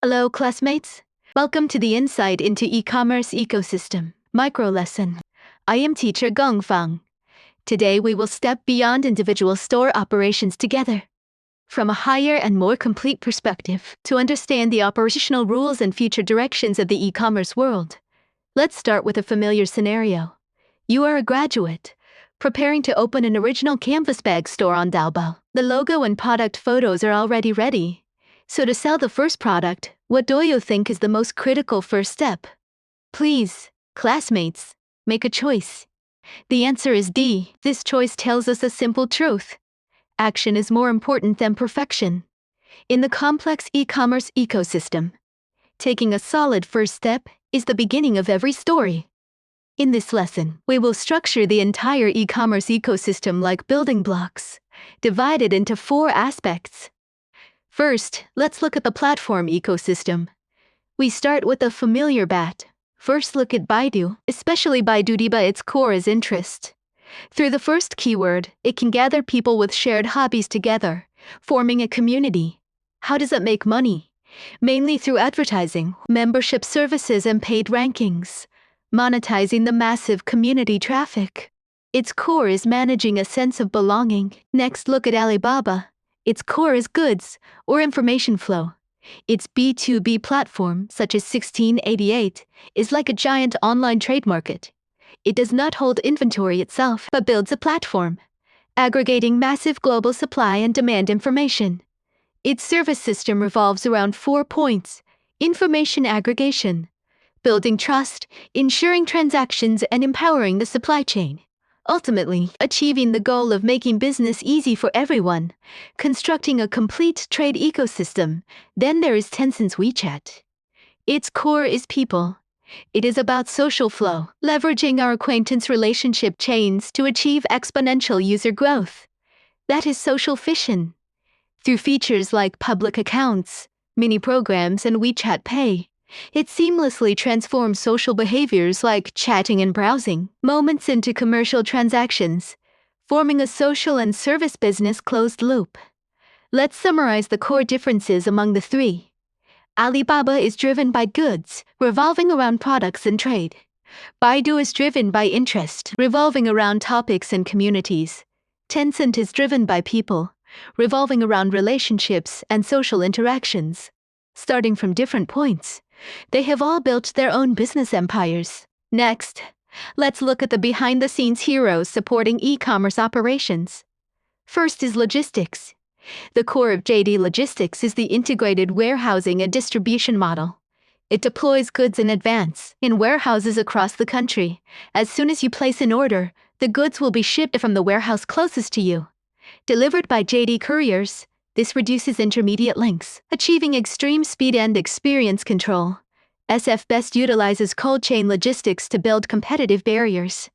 Hello, classmates. Welcome to the Insight into E-Commerce Ecosystem micro lesson. I am teacher Gong Fang. Today we will step beyond individual store operations together, from a higher and more complete perspective, to understand the operational rules and future directions of the e-commerce world. Let's start with a familiar scenario. You are a graduate, preparing to open an original canvas bag store on Taobao. The logo and product photos are already ready. So to sell the first product, what do you think is the most critical first step? Please, classmates, make a choice. The answer is D. This choice tells us a simple truth. Action is more important than perfection. In the complex e-commerce ecosystem, taking a solid first step is the beginning of every story. In this lesson, we will structure the entire e-commerce ecosystem like building blocks, divided into 4 aspects. First, let's look at the platform ecosystem. We start with the familiar BAT. First, look at Baidu, especially Baidu. Its core is interest. Through the first keyword, it can gather people with shared hobbies together, forming a community. How does it make money? Mainly through advertising, membership services, and paid rankings, monetizing the massive community traffic. Its core is managing a sense of belonging. Next, look at Alibaba. Its core is goods or information flow. Its B2B platform, such as 1688, is like a giant online trade market. It does not hold inventory itself, but builds a platform, aggregating massive global supply and demand information. Its service system revolves around 4 points: information aggregation, building trust, ensuring transactions, and empowering the supply chain. Ultimately, achieving the goal of making business easy for everyone, constructing a complete trade ecosystem. Then there is Tencent's WeChat. Its core is people. It is about social flow, leveraging our acquaintance relationship chains to achieve exponential user growth. That is social fission. Through features like public accounts, mini programs, and WeChat Pay, it seamlessly transforms social behaviors like chatting and browsing moments into commercial transactions, forming a social and service business closed loop. Let's summarize the core differences among the 3. Alibaba is driven by goods, revolving around products and trade. Baidu is driven by interest, revolving around topics and communities. Tencent is driven by people, revolving around relationships and social interactions. Starting from different points, they have all built their own business empires. Next, let's look at the behind-the-scenes heroes supporting e-commerce operations. First is logistics. The core of JD Logistics is the integrated warehousing and distribution model. It deploys goods in advance in warehouses across the country. As soon as you place an order, the goods will be shipped from the warehouse closest to you, delivered by JD couriers. This reduces intermediate links, achieving extreme speed and experience control. SF Best utilizes cold chain logistics to build competitive barriers,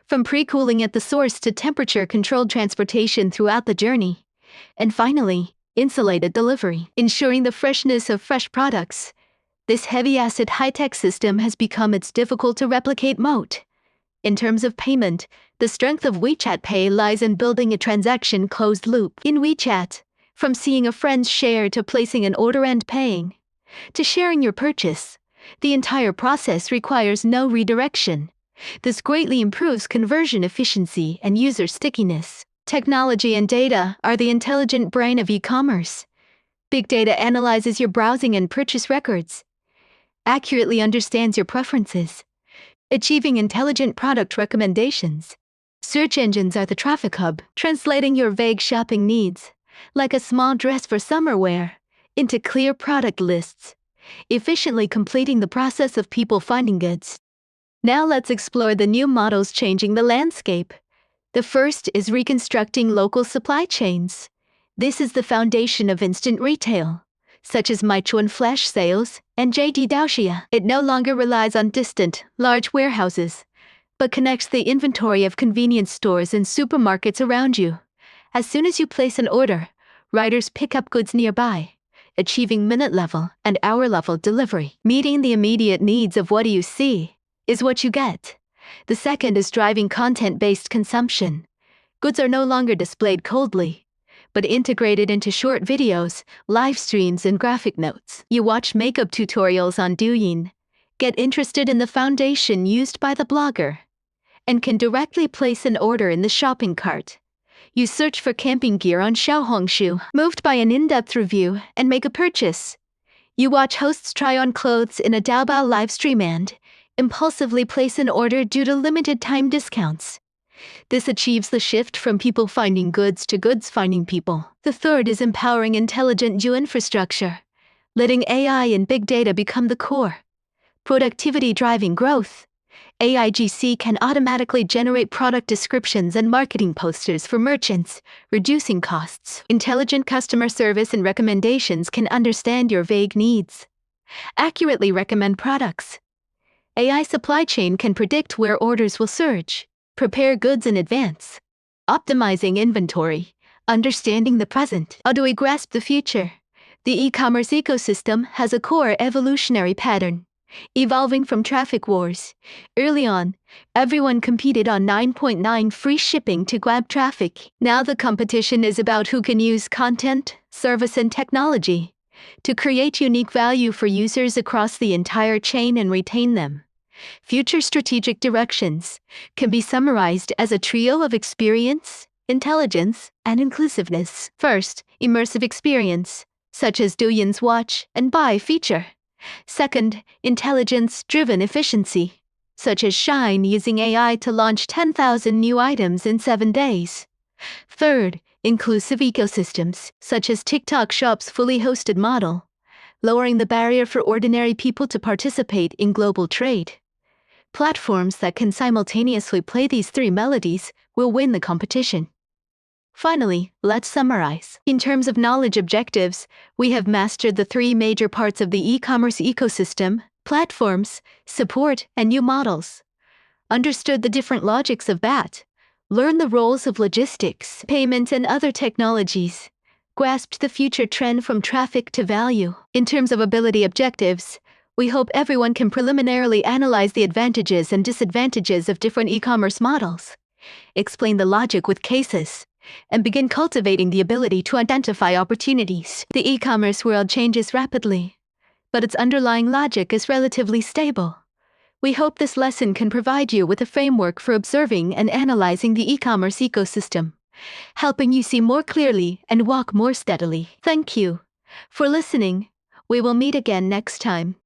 from pre-cooling at the source to temperature-controlled transportation throughout the journey. And finally, insulated delivery, ensuring the freshness of fresh products. This heavy-asset high-tech system has become its difficult-to-replicate moat. In terms of payment, the strength of WeChat Pay lies in building a transaction closed loop. In WeChat, from seeing a friend's share to placing an order and paying, to sharing your purchase, the entire process requires no redirection. This greatly improves conversion efficiency and user stickiness. Technology and data are the intelligent brain of e-commerce. Big data analyzes your browsing and purchase records, accurately understands your preferences, achieving intelligent product recommendations. Search engines are the traffic hub, translating your vague shopping needs, like a small dress for summer wear, into clear product lists, efficiently completing the process of people finding goods. Now let's explore the new models changing the landscape. The first is reconstructing local supply chains. This is the foundation of instant retail, such as Meituan flash sales and JD Daoxia. It no longer relies on distant, large warehouses, but connects the inventory of convenience stores and supermarkets around you. As soon as you place an order, riders pick up goods nearby, achieving minute-level and hour-level delivery. Meeting the immediate needs of what you see is what you get. The second is driving content-based consumption. Goods are no longer displayed coldly, but integrated into short videos, live streams, and graphic notes. You watch makeup tutorials on Douyin, get interested in the foundation used by the blogger, and can directly place an order in the shopping cart. You search for camping gear on Xiaohongshu, moved by an in-depth review, and make a purchase. You watch hosts try on clothes in a Taobao livestream and impulsively place an order due to limited time discounts. This achieves the shift from people finding goods to goods finding people. The third is empowering intelligent infrastructure, letting AI and big data become the core. Productivity driving growth. AIGC can automatically generate product descriptions and marketing posters for merchants, reducing costs. Intelligent customer service and recommendations can understand your vague needs, accurately recommend products. AI supply chain can predict where orders will surge, prepare goods in advance, optimizing inventory, understanding the present. How do we grasp the future? The e-commerce ecosystem has a core evolutionary pattern, evolving from traffic wars. Early on, everyone competed on 9.9 free shipping to grab traffic. Now the competition is about who can use content, service, and technology to create unique value for users across the entire chain and retain them. Future strategic directions can be summarized as a trio of experience, intelligence, and inclusiveness. First, immersive experience, such as Douyin's watch and buy feature. Second, intelligence-driven efficiency, such as Shine using AI to launch 10,000 new items in 7 days. Third, inclusive ecosystems, such as TikTok Shop's fully hosted model, lowering the barrier for ordinary people to participate in global trade. Platforms that can simultaneously play these three melodies will win the competition. Finally, let's summarize. In terms of knowledge objectives, we have mastered the three major parts of the e-commerce ecosystem: platforms, support, and new models. Understood the different logics of that. Learned the roles of logistics, payment, and other technologies. Grasped the future trend from traffic to value. In terms of ability objectives, we hope everyone can preliminarily analyze the advantages and disadvantages of different e-commerce models, explain the logic with cases, and begin cultivating the ability to identify opportunities. The e-commerce world changes rapidly, but its underlying logic is relatively stable. We hope this lesson can provide you with a framework for observing and analyzing the e-commerce ecosystem, helping you see more clearly and walk more steadily. Thank you for listening. We will meet again next time.